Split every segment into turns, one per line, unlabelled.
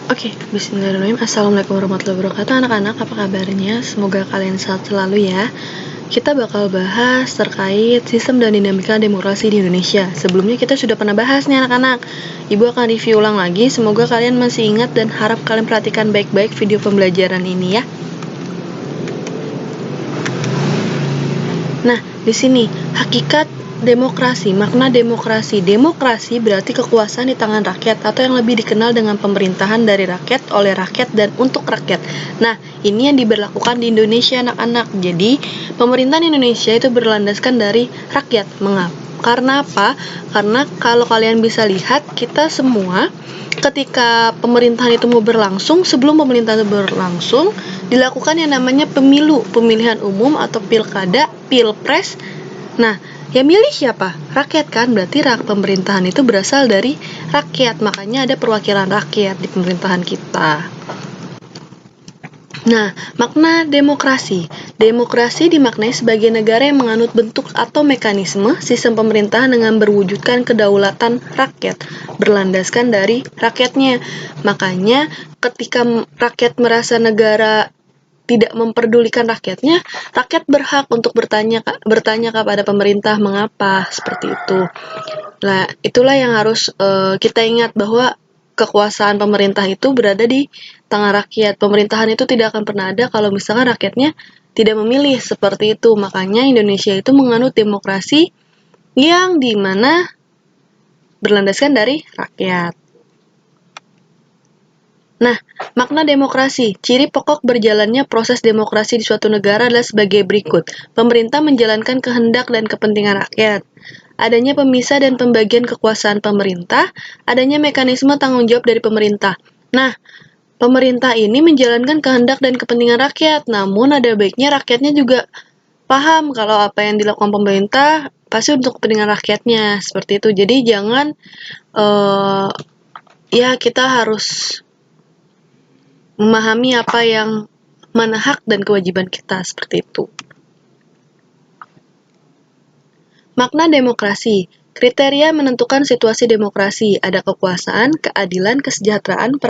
Oke, bismillahirrahmanirrahim. Assalamualaikum warahmatullahi wabarakatuh anak-anak, apa kabarnya? Semoga kalian sehat selalu ya. Kita bakal bahas terkait sistem dan dinamika demokrasi di Indonesia. Sebelumnya kita sudah pernah bahas nih anak-anak. Ibu akan review ulang lagi, semoga kalian masih ingat dan harap kalian perhatikan baik-baik video pembelajaran ini ya. Nah, di sini hakikat demokrasi, makna demokrasi. Demokrasi berarti kekuasaan di tangan rakyat atau yang lebih dikenal dengan pemerintahan dari rakyat, oleh rakyat, dan untuk rakyat. Nah, ini yang diberlakukan di Indonesia anak-anak. Jadi, pemerintahan Indonesia itu berlandaskan dari rakyat. Mengapa? Karena apa? Karena kalau kalian bisa lihat, kita semua ketika pemerintahan itu mau berlangsung, sebelum pemerintahan itu berlangsung, dilakukan yang namanya pemilu, pemilihan umum atau pilkada, pilpres. Nah, yang milih siapa? Rakyat kan, berarti pemerintahan itu berasal dari rakyat, makanya ada perwakilan rakyat di pemerintahan kita. Nah, makna demokrasi. Demokrasi dimaknai sebagai negara yang menganut bentuk atau mekanisme sistem pemerintahan dengan berwujudkan kedaulatan rakyat, berlandaskan dari rakyatnya. Makanya, ketika rakyat merasa negara tidak memperdulikan rakyatnya, rakyat berhak untuk bertanya kepada pemerintah mengapa seperti itu. Nah, itulah yang harus kita ingat, bahwa kekuasaan pemerintah itu berada di tangan rakyat. Pemerintahan itu tidak akan pernah ada kalau misalkan rakyatnya tidak memilih, seperti itu. Makanya Indonesia itu menganut demokrasi yang dimana berlandaskan dari rakyat. Nah, makna demokrasi. Ciri pokok berjalannya proses demokrasi di suatu negara adalah sebagai berikut. Pemerintah menjalankan kehendak dan kepentingan rakyat. Adanya pemisah dan pembagian kekuasaan pemerintah, adanya mekanisme tanggung jawab dari pemerintah. Nah, pemerintah ini menjalankan kehendak dan kepentingan rakyat, namun ada baiknya rakyatnya juga paham kalau apa yang dilakukan pemerintah pasti untuk kepentingan rakyatnya, seperti itu. Jadi jangan kita harus memahami apa yang mana hak dan kewajiban kita, seperti itu. Makna demokrasi. Kriteria menentukan situasi demokrasi. Ada kekuasaan, keadilan, kesejahteraan,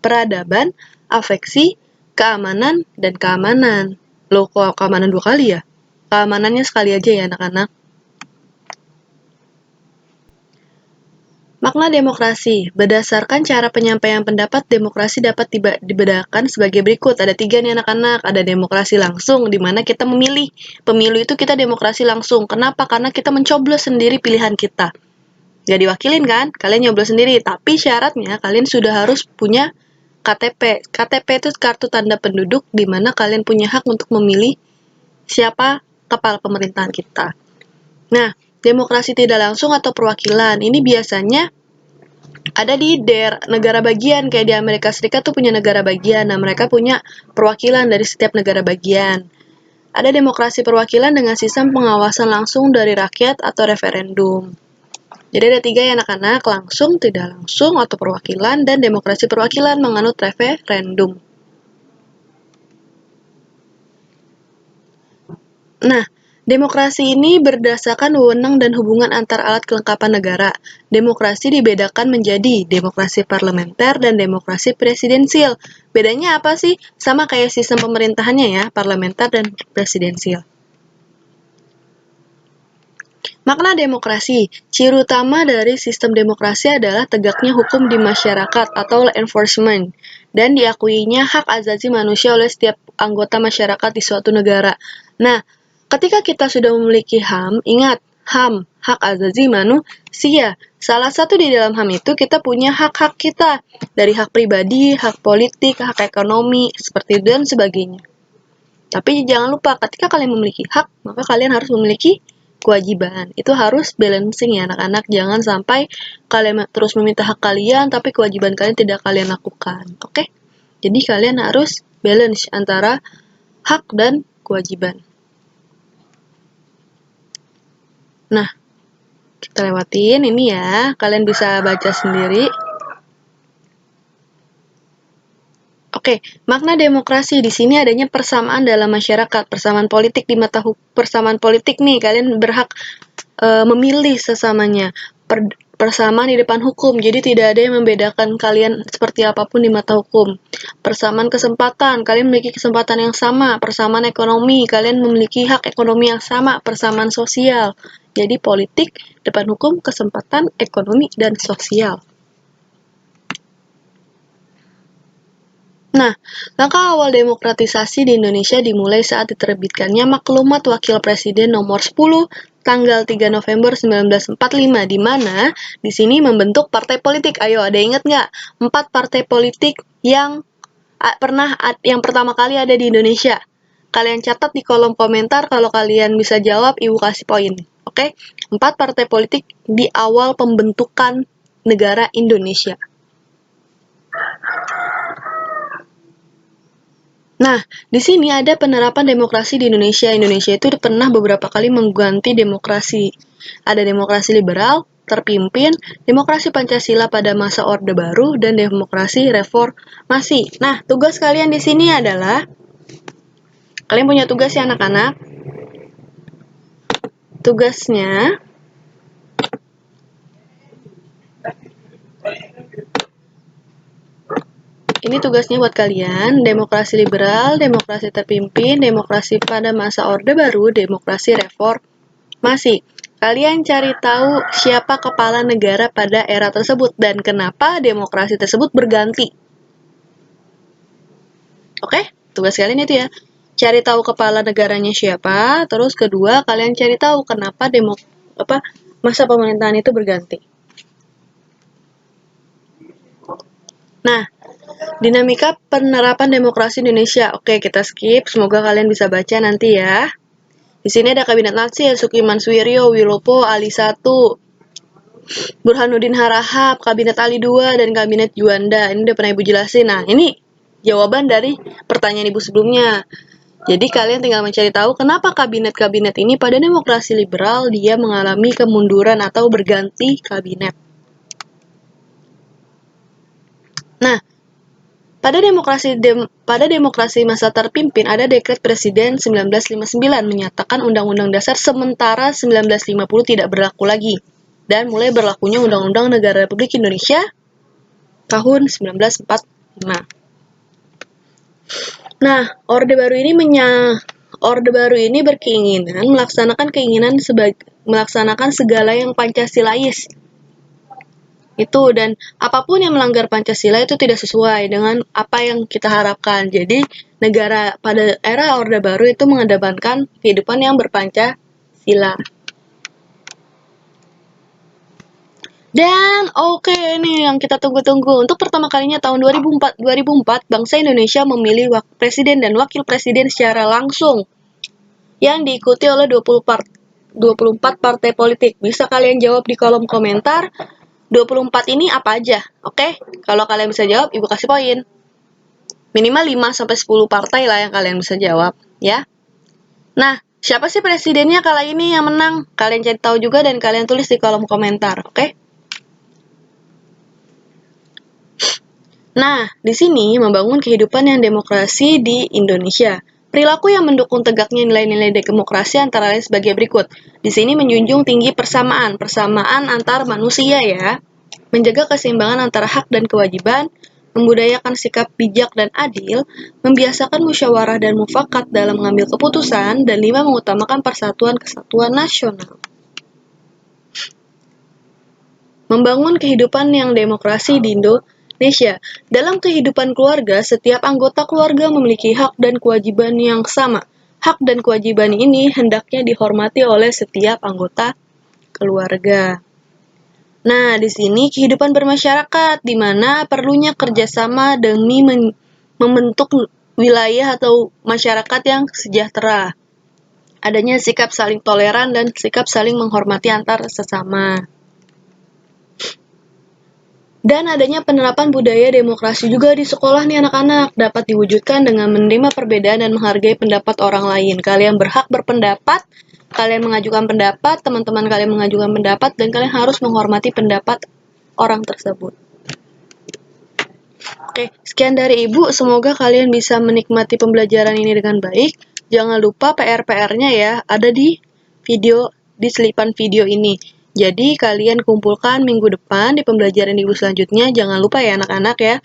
peradaban, afeksi, keamanan, dan keamanan. Loh, kok keamanan 2 kali ya? Keamanannya sekali aja ya anak-anak. Makna demokrasi. Berdasarkan cara penyampaian pendapat, demokrasi dapat dibedakan sebagai berikut. Ada 3 nih anak-anak. Ada demokrasi langsung, di mana kita memilih. Pemilu itu kita demokrasi langsung. Kenapa? Karena kita mencoblos sendiri pilihan kita. Gak diwakilin kan? Kalian nyoblos sendiri. Tapi syaratnya kalian sudah harus punya KTP. KTP itu kartu tanda penduduk, di mana kalian punya hak untuk memilih siapa kepala pemerintahan kita. Nah, demokrasi tidak langsung atau perwakilan, ini biasanya ada di negara bagian, kayak di Amerika Serikat tuh punya negara bagian. Nah, mereka punya perwakilan dari setiap negara bagian. Ada demokrasi perwakilan dengan sistem pengawasan langsung dari rakyat atau referendum. Jadi ada 3 ya anak-anak, langsung, tidak langsung, atau perwakilan, dan demokrasi perwakilan menganut referendum. Nah, demokrasi ini berdasarkan wewenang dan hubungan antar alat kelengkapan negara. Demokrasi dibedakan menjadi demokrasi parlementer dan demokrasi presidensial. Bedanya apa sih? Sama kayak sistem pemerintahannya ya, parlementer dan presidensial. Makna demokrasi. Ciri utama dari sistem demokrasi adalah tegaknya hukum di masyarakat atau law enforcement, dan diakuinya hak asasi manusia oleh setiap anggota masyarakat di suatu negara. Nah, ketika kita sudah memiliki HAM, ingat, HAM, hak asasi manusia. Salah satu di dalam HAM itu kita punya hak-hak kita, dari hak pribadi, hak politik, hak ekonomi, seperti itu dan sebagainya. Tapi jangan lupa, ketika kalian memiliki hak, maka kalian harus memiliki kewajiban. Itu harus balancing ya anak-anak. Jangan sampai kalian terus meminta hak kalian, tapi kewajiban kalian tidak kalian lakukan. Oke? Jadi kalian harus balance antara hak dan kewajiban. Nah, kita lewatin ini ya. Kalian bisa baca sendiri. Oke, makna demokrasi di sini adanya persamaan dalam masyarakat, persamaan politik di persamaan politik nih, kalian berhak memilih sesamanya. Persamaan di depan hukum, jadi tidak ada yang membedakan kalian seperti apapun di mata hukum. Persamaan kesempatan, kalian memiliki kesempatan yang sama. Persamaan ekonomi, kalian memiliki hak ekonomi yang sama. Persamaan sosial, jadi politik, depan hukum, kesempatan, ekonomi, dan sosial. Nah, langkah awal demokratisasi di Indonesia dimulai saat diterbitkannya Maklumat Wakil Presiden nomor 10 tanggal 3 November 1945, di mana di sini membentuk partai politik. Ayo, ada ingat nggak? 4 partai politik yang yang pertama kali ada di Indonesia. Kalian catat di kolom komentar, kalau kalian bisa jawab, Ibu kasih poin. Oke? 4 partai politik di awal pembentukan negara Indonesia. Nah, di sini ada penerapan demokrasi di Indonesia. Indonesia itu pernah beberapa kali mengganti demokrasi. Ada demokrasi liberal, terpimpin, demokrasi Pancasila pada masa Orde Baru, dan demokrasi reformasi. Nah, tugas kalian di sini adalah, kalian punya tugas ya anak-anak. Tugasnya, ini tugasnya buat kalian, demokrasi liberal, demokrasi terpimpin, demokrasi pada masa Orde Baru, demokrasi reformasi. Kalian cari tahu siapa kepala negara pada era tersebut dan kenapa demokrasi tersebut berganti. Oke, tugas kalian itu ya. Cari tahu kepala negaranya siapa, terus kedua kalian cari tahu kenapa masa pemerintahan itu berganti. Nah, dinamika penerapan demokrasi Indonesia. Oke, kita skip. Semoga kalian bisa baca nanti ya. Di sini ada Kabinet Natsir, Sukiman Suwiryo, Wilopo, Ali 1, Burhanuddin Harahap, Kabinet Ali 2, dan Kabinet Juanda. Ini udah pernah Ibu jelasin. Nah, ini jawaban dari pertanyaan Ibu sebelumnya. Jadi kalian tinggal mencari tahu kenapa kabinet-kabinet ini pada demokrasi liberal dia mengalami kemunduran atau berganti kabinet. Nah, pada demokrasi masa terpimpin ada Dekret Presiden 1959 menyatakan Undang-Undang Dasar sementara 1950 tidak berlaku lagi dan mulai berlakunya Undang-Undang Negara Republik Indonesia tahun 1945. Nah, Orde Baru ini berkeinginan melaksanakan segala yang Pancasilais. Itu, dan apapun yang melanggar Pancasila itu tidak sesuai dengan apa yang kita harapkan. Jadi, negara pada era Orde Baru itu mengedepankan kehidupan yang berpancasila. Dan oke, ini yang kita tunggu-tunggu. Untuk pertama kalinya tahun 2004, bangsa Indonesia memilih presiden dan wakil presiden secara langsung yang diikuti oleh 24 partai politik. Bisa kalian jawab di kolom komentar. 24 ini apa aja? Oke? Kalau kalian bisa jawab, Ibu kasih poin. Minimal 5-10 partai lah yang kalian bisa jawab, ya. Nah, siapa sih presidennya kali ini yang menang? Kalian cari tahu juga dan kalian tulis di kolom komentar, oke? Nah, di sini membangun kehidupan yang demokrasi di Indonesia. Perilaku yang mendukung tegaknya nilai-nilai demokrasi antara lain sebagai berikut. Di sini menjunjung tinggi persamaan antar manusia ya. Menjaga keseimbangan antara hak dan kewajiban, membudayakan sikap bijak dan adil, membiasakan musyawarah dan mufakat dalam mengambil keputusan, dan 5. Mengutamakan persatuan kesatuan nasional. Membangun kehidupan yang demokrasi di Indonesia. Dalam kehidupan keluarga, setiap anggota keluarga memiliki hak dan kewajiban yang sama. Hak dan kewajiban ini hendaknya dihormati oleh setiap anggota keluarga. Nah, di sini kehidupan bermasyarakat, di mana perlunya kerjasama demi membentuk wilayah atau masyarakat yang sejahtera. Adanya sikap saling toleran dan sikap saling menghormati antar sesama. Dan adanya penerapan budaya demokrasi juga di sekolah nih anak-anak, dapat diwujudkan dengan menerima perbedaan dan menghargai pendapat orang lain. Kalian berhak berpendapat, kalian mengajukan pendapat, teman-teman kalian mengajukan pendapat, dan kalian harus menghormati pendapat orang tersebut. Oke, sekian dari Ibu. Semoga kalian bisa menikmati pembelajaran ini dengan baik. Jangan lupa PR-PR-nya ya, ada di selipan video ini. Jadi kalian kumpulkan minggu depan di pembelajaran ibu selanjutnya. Jangan lupa ya anak-anak ya.